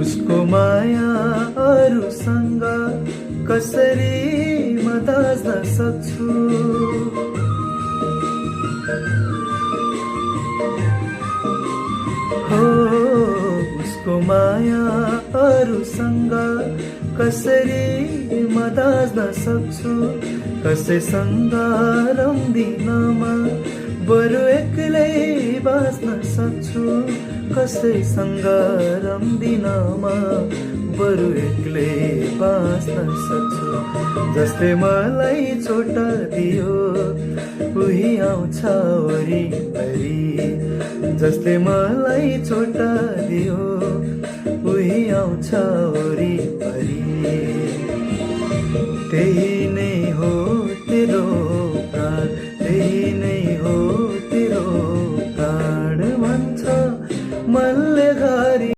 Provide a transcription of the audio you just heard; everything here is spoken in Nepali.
उसको माया अरूसँग कसरी म दाच्न सक्छु। हो उसको माया अरूसँग कसरी म दाच्न सक्छु। कसैसँग रम्दिनमा बरु एक्लै बाँच्न सक्छु। कसैसँग रम्दिनमा बरु एक्लै बाँच्न सक्छु। जसले मलाई चोट दियो उही आउँछ वरिपरि। जसले मलाई चोट दियो उही आउँछ वरिपरि। त्यही